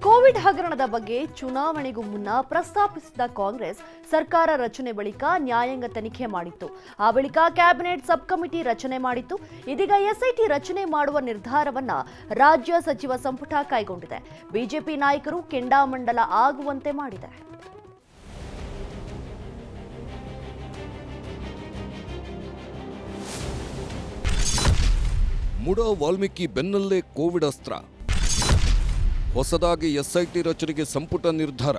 Covid ಹಗರಣದ ಬಗ್ಗೆ ಚುನಾವಣೆಗೂ ಮುನ್ನ ಪ್ರಸ್ತಾಪಿಸಿದ ಕಾಂಗ್ರೆಸ್ ಸರ್ಕಾರ ರಚನೆ ಬಳಿಕ ನ್ಯಾಯಾಂಗ ತನಿಖೆ ಮಾಡಿತ್ತು. ಆ ಬಳಿಕ ಕ್ಯಾಬಿನೆಟ್ ಸಬ್ ಕಮಿಟಿ ರಚನೆ ಮಾಡಿತ್ತು. ಇದೀಗ ಎಸ್ಐಟಿ ರಚನೆ ಮಾಡುವ ನಿರ್ಧಾರವನ್ನ ರಾಜ್ಯ ಸಚಿವ ಸಂಪುಟ ಕೈಗೊಂಡಿದೆ. ಬಿಜೆಪಿ ನಾಯಕರು ಕೆಂಡಾಮಂಡಲ ಆಗುವಂತೆ ಮಾಡಿದೆ. ಮುಡಾ ವಾಲ್ಮೀಕಿ ಬೆನ್ನಲ್ಲೇ ಕೋವಿಡ್ ಅಸ್ತ್ರ. ಹೊಸದಾಗಿ ಎಸ್ಐಟಿ ರಚನೆಗೆ ಸಂಪುಟ ನಿರ್ಧಾರ.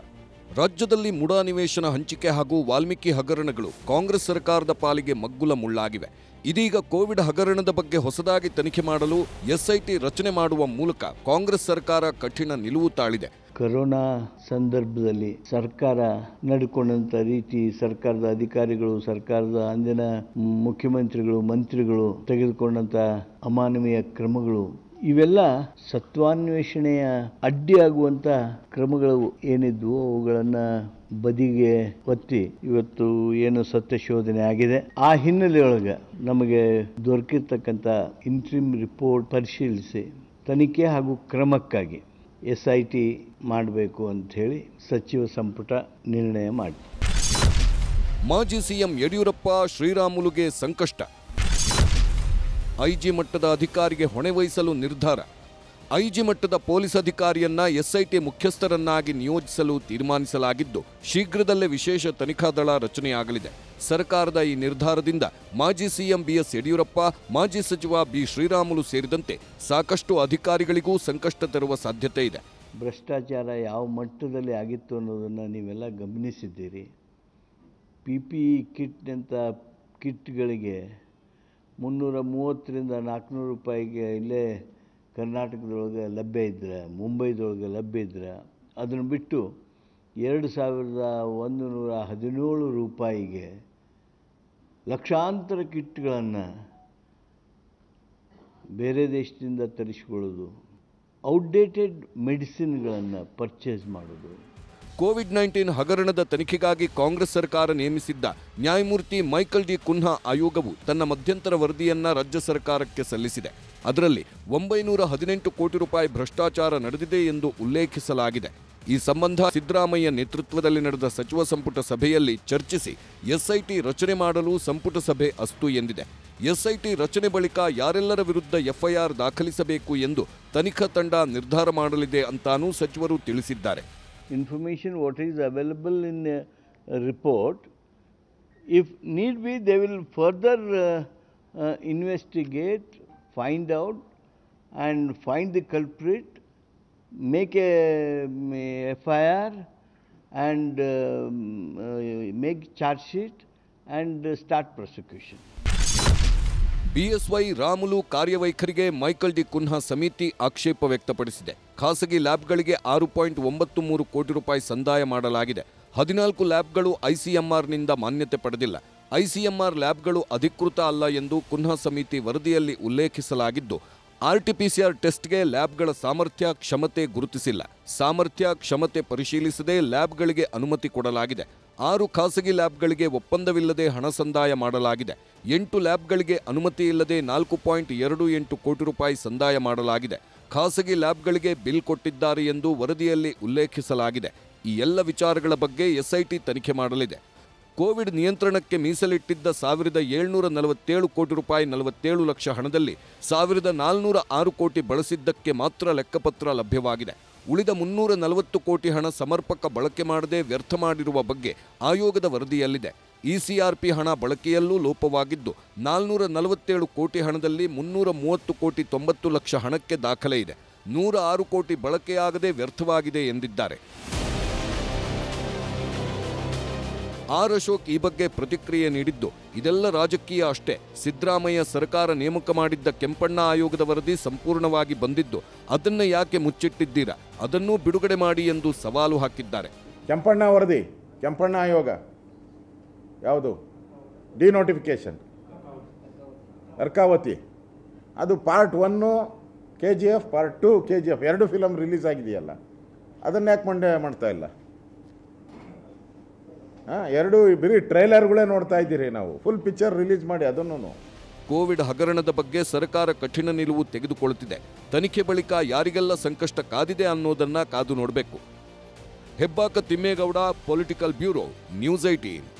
ರಾಜ್ಯದಲ್ಲಿ ಮುಡಾ ನಿವೇಶನ ಹಂಚಿಕೆ ಹಾಗೂ ವಾಲ್ಮೀಕಿ ಹಗರಣಗಳು ಕಾಂಗ್ರೆಸ್ ಸರ್ಕಾರದ ಪಾಲಿಗೆ ಮಗ್ಗುಲ ಮುಳ್ಳಾಗಿವೆ. ಇದೀಗ ಕೋವಿಡ್ ಹಗರಣದ ಬಗ್ಗೆ ಹೊಸದಾಗಿ ತನಿಖೆ ಮಾಡಲು ಎಸ್ಐಟಿ ರಚನೆ ಮಾಡುವ ಮೂಲಕ ಕಾಂಗ್ರೆಸ್ ಸರ್ಕಾರ ಕಠಿಣ ನಿಲುವು ತಾಳಿದೆ. ಕೊರೋನಾ ಸಂದರ್ಭದಲ್ಲಿ ಸರ್ಕಾರ ನಡೆಕೊಂಡಂಥ ರೀತಿ, ಸರ್ಕಾರದ ಅಧಿಕಾರಿಗಳು, ಸರ್ಕಾರದ ಅಂದಿನ ಮುಖ್ಯಮಂತ್ರಿಗಳು, ಮಂತ್ರಿಗಳು ತೆಗೆದುಕೊಂಡಂಥ ಅಮಾನವೀಯ ಕ್ರಮಗಳು, ಇವೆಲ್ಲ ಸತ್ವಾನ್ವೇಷಣೆಯ ಅಡ್ಡಿಯಾಗುವಂಥ ಕ್ರಮಗಳು ಏನಿದ್ವು ಅವುಗಳನ್ನು ಬದಿಗೆ ಒತ್ತಿ ಇವತ್ತು ಏನು ಸತ್ಯಶೋಧನೆ ಆಗಿದೆ. ಆ ಹಿನ್ನೆಲೆಯೊಳಗೆ ನಮಗೆ ದೊರಕಿರ್ತಕ್ಕಂಥ ಇಂಟ್ರಿಮ್ ರಿಪೋರ್ಟ್ ಪರಿಶೀಲಿಸಿ ತನಿಖೆ ಹಾಗೂ ಕ್ರಮಕ್ಕಾಗಿ ಎಸ್ಐಟಿ ಮಾಡಬೇಕು ಅಂತ ಹೇಳಿ ಸಚಿವ ಸಂಪುಟ ನಿರ್ಣಯ ಮಾಡಿ. ಮಾಜಿ ಸಿಎಂ ಯಡಿಯೂರಪ್ಪ ಶ್ರೀರಾಮುಲುಗೆ ಸಂಕಷ್ಟ. ಐಜಿ ಮಟ್ಟದ ಅಧಿಕಾರಿಗೆ ಹೊಣೆ ವಹಿಸಲು ನಿರ್ಧಾರ. ಐಜಿ ಮಟ್ಟದ ಪೊಲೀಸ್ ಅಧಿಕಾರಿಯನ್ನ ಎಸ್ಐಟಿ ಮುಖ್ಯಸ್ಥರನ್ನಾಗಿ ನಿಯೋಜಿಸಲು ತೀರ್ಮಾನಿಸಲಾಗಿದ್ದು, ಶೀಘ್ರದಲ್ಲೇ ವಿಶೇಷ ತನಿಖಾ ದಳ ರಚನೆಯಾಗಲಿದೆ. ಸರ್ಕಾರದ ಈ ನಿರ್ಧಾರದಿಂದ ಮಾಜಿ ಸಿಎಂ ಬಿಎಸ್ ಯಡಿಯೂರಪ್ಪ, ಮಾಜಿ ಸಚಿವ ಬಿ ಶ್ರೀರಾಮುಲು ಸೇರಿದಂತೆ ಸಾಕಷ್ಟು ಅಧಿಕಾರಿಗಳಿಗೂ ಸಂಕಷ್ಟ ತರುವ ಸಾಧ್ಯತೆ ಇದೆ. ಭ್ರಷ್ಟಾಚಾರ ಯಾವ ಮಟ್ಟದಲ್ಲಿ ಆಗಿತ್ತು ಅನ್ನೋದನ್ನು ನೀವೆಲ್ಲ ಗಮನಿಸಿದ್ದೀರಿ. PPE ಕಿಟ್ನಂಥ ಕಿಟ್ಗಳಿಗೆ 330ರಿಂದ 400 ರೂಪಾಯಿಗೆ ಇಲ್ಲೇ ಕರ್ನಾಟಕದೊಳಗೆ ಲಭ್ಯ ಇದ್ರೆ, ಮುಂಬೈದೊಳಗೆ ಲಭ್ಯ ಇದ್ರೆ, ಅದನ್ನು ಬಿಟ್ಟು 2117 ರೂಪಾಯಿಗೆ ಲಕ್ಷಾಂತರ ಕಿಟ್ಗಳನ್ನು ಬೇರೆ ದೇಶದಿಂದ ತರಿಸಿಕೊಳ್ಳೋದು, ಔಟ್ಡೇಟೆಡ್ ಮೆಡಿಸಿನ್ಗಳನ್ನು ಪರ್ಚೇಸ್ ಮಾಡೋದು. ಕೋವಿಡ್-19 ಹಗರಣದ ತನಿಖೆಗಾಗಿ ಕಾಂಗ್ರೆಸ್ ಸರ್ಕಾರ ನೇಮಿಸಿದ್ದ ನ್ಯಾಯಮೂರ್ತಿ ಮೈಕಲ್ ಡಿ ಕುನ್ಹಾ ಆಯೋಗವು ತನ್ನ ಮಧ್ಯಂತರ ವರದಿಯನ್ನ ರಾಜ್ಯ ಸರ್ಕಾರಕ್ಕೆ ಸಲ್ಲಿಸಿದೆ. ಅದರಲ್ಲಿ 918 ಕೋಟಿ ರೂಪಾಯಿ ಭ್ರಷ್ಟಾಚಾರ ನಡೆದಿದೆ ಎಂದು ಉಲ್ಲೇಖಿಸಲಾಗಿದೆ. ಈ ಸಂಬಂಧ ಸಿದ್ದರಾಮಯ್ಯ ನೇತೃತ್ವದಲ್ಲಿ ನಡೆದ ಸಚಿವ ಸಂಪುಟ ಸಭೆಯಲ್ಲಿ ಚರ್ಚಿಸಿ ಎಸ್ಐಟಿ ರಚನೆ ಮಾಡಲು ಸಂಪುಟ ಸಭೆ ಅಸ್ತು ಎಂದಿದೆ. ಎಸ್ಐಟಿ ರಚನೆ ಬಳಿಕ ಯಾರೆಲ್ಲರ ವಿರುದ್ಧ ಎಫ್ಐಆರ್ ದಾಖಲಿಸಬೇಕು ಎಂದು ತನಿಖಾ ತಂಡ ನಿರ್ಧಾರ ಮಾಡಲಿದೆ ಅಂತಾನೂ ಸಚಿವರು ತಿಳಿಸಿದ್ದಾರೆ. Information what is available in a report, if need be they will further investigate, find out and find the culprit, make a FIR and make charge sheet and start prosecution. BSY Ramulu ಕಾರ್ಯವೈಖರಿಗೆ ಮೈಕಲ್ ಡಿ ಕುನ್ಹಾ ಸಮಿತಿ ಆಕ್ಷೇಪ ವ್ಯಕ್ತಪಡಿಸಿದೆ. ಖಾಸಗಿ ಲ್ಯಾಬ್ಗಳಿಗೆ 6.93 ಕೋಟಿ ರೂಪಾಯಿ ಸಂದಾಯ ಮಾಡಲಾಗಿದೆ. 14 ಲ್ಯಾಬ್ಗಳು ಐಸಿಎಂಆರ್ನಿಂದ ಮಾನ್ಯತೆ ಪಡೆದಿಲ್ಲ. ಐಸಿಎಂಆರ್ ಲ್ಯಾಬ್ಗಳು ಅಧಿಕೃತ ಅಲ್ಲ ಎಂದು ಕುನ್ಹಾ ಸಮಿತಿ ವರದಿಯಲ್ಲಿ ಉಲ್ಲೇಖಿಸಲಾಗಿದ್ದು, RT-PCR ಟೆಸ್ಟ್ಗೆ ಲ್ಯಾಬ್ಗಳ ಸಾಮರ್ಥ್ಯ, ಕ್ಷಮತೆ ಗುರುತಿಸಿಲ್ಲ. ಸಾಮರ್ಥ್ಯ, ಕ್ಷಮತೆ ಪರಿಶೀಲಿಸದೆ ಲ್ಯಾಬ್ಗಳಿಗೆ ಅನುಮತಿ ಕೊಡಲಾಗಿದೆ. 6 ಖಾಸಗಿ ಲ್ಯಾಬ್ಗಳಿಗೆ ಒಪ್ಪಂದವಿಲ್ಲದೆ ಹಣ ಸಂದಾಯ ಮಾಡಲಾಗಿದೆ. 8 ಲ್ಯಾಬ್ಗಳಿಗೆ ಅನುಮತಿ ಇಲ್ಲದೆ 4.28 ಕೋಟಿ ರೂಪಾಯಿ ಸಂದಾಯ ಮಾಡಲಾಗಿದೆ. ಖಾಸಗಿ ಲ್ಯಾಬ್ಗಳಿಗೆ ಬಿಲ್ ಕೊಟ್ಟಿದ್ದಾರೆ ಎಂದು ವರದಿಯಲ್ಲಿ ಉಲ್ಲೇಖಿಸಲಾಗಿದೆ. ಈ ಎಲ್ಲ ವಿಚಾರಗಳ ಬಗ್ಗೆ ಎಸ್ಐಟಿ ತನಿಖೆ ಮಾಡಲಿದೆ. ಕೋವಿಡ್ ನಿಯಂತ್ರಣಕ್ಕೆ ಮೀಸಲಿಟ್ಟಿದ್ದ 1747 ಕೋಟಿ ರೂಪಾಯಿ 47 ಲಕ್ಷ ಹಣದಲ್ಲಿ 1406 ಕೋಟಿ ಬಳಸಿದ್ದಕ್ಕೆ ಮಾತ್ರ ಲೆಕ್ಕಪತ್ರ ಲಭ್ಯವಾಗಿದೆ. ಉಳಿದ 340 ಕೋಟಿ ಹಣ ಸಮರ್ಪಕ ಬಳಕೆ ಮಾಡದೆ ವ್ಯರ್ಥ ಮಾಡಿರುವ ಬಗ್ಗೆ ಆಯೋಗದ ವರದಿಯಲ್ಲಿದೆ. ECRP ಹಣ ಬಳಕೆಯಲ್ಲೂ ಲೋಪವಾಗಿದ್ದು, 447 ಕೋಟಿ ಹಣದಲ್ಲಿ 330 ಕೋಟಿ 90 ಲಕ್ಷ ಹಣಕ್ಕೆ ದಾಖಲೆ ಇದೆ. 106 ಕೋಟಿ ಬಳಕೆಯಾಗದೆ ವ್ಯರ್ಥವಾಗಿದೆ ಎಂದಿದ್ದಾರೆ. ಆರ್ ಅಶೋಕ್ ಈ ಬಗ್ಗೆ ಪ್ರತಿಕ್ರಿಯೆ ನೀಡಿದ್ದು, ಇದೆಲ್ಲ ರಾಜಕೀಯ ಅಷ್ಟೇ. ಸಿದ್ದರಾಮಯ್ಯ ಸರ್ಕಾರ ನೇಮಕ ಮಾಡಿದ್ದ ಕೆಂಪಣ್ಣ ಆಯೋಗದ ವರದಿ ಸಂಪೂರ್ಣವಾಗಿ ಬಂದಿದ್ದು, ಅದನ್ನು ಯಾಕೆ ಮುಚ್ಚಿಟ್ಟಿದ್ದೀರಾ, ಅದನ್ನೂ ಬಿಡುಗಡೆ ಮಾಡಿ ಎಂದು ಸವಾಲು ಹಾಕಿದ್ದಾರೆ. ಕೆಂಪಣ್ಣ ವರದಿ, ಕೆಂಪಣ್ಣ ಆಯೋಗ ಯಾವುದು, ಡಿನೋಟಿಫಿಕೇಶನ್ ಅರ್ಕಾವತಿ, ಅದು part 1 KGF, part 2 KGF 2 film release ಆಗಿದೆಯಲ್ಲ, ಅದನ್ನು ಯಾಕೆ ಮಾಡ್ತಾ ಇಲ್ಲ? ಎರಡು ಬರೀ ಟ್ರೈಲರ್ಗಳೇ ನೋಡ್ತಾ ಇದ್ದೀರಿ ನಾವು. ಫುಲ್ ಪಿಕ್ಚರ್ ರಿಲೀಸ್ ಮಾಡಿ ಅದನ್ನು ಕೋವಿಡ್ ಹಗರಣದ ಬಗ್ಗೆ ಸರ್ಕಾರ ಕಠಿಣ ನಿಲುವು ತೆಗೆದುಕೊಳ್ಳುತ್ತಿದೆ. ತನಿಖೆ ಬಳಿಕ ಯಾರಿಗೆಲ್ಲ ಸಂಕಷ್ಟ ಕಾದಿದೆ ಅನ್ನೋದನ್ನ ಕಾದು ನೋಡಬೇಕು. Hebbaka Thimmegowda, political bureau, news 18.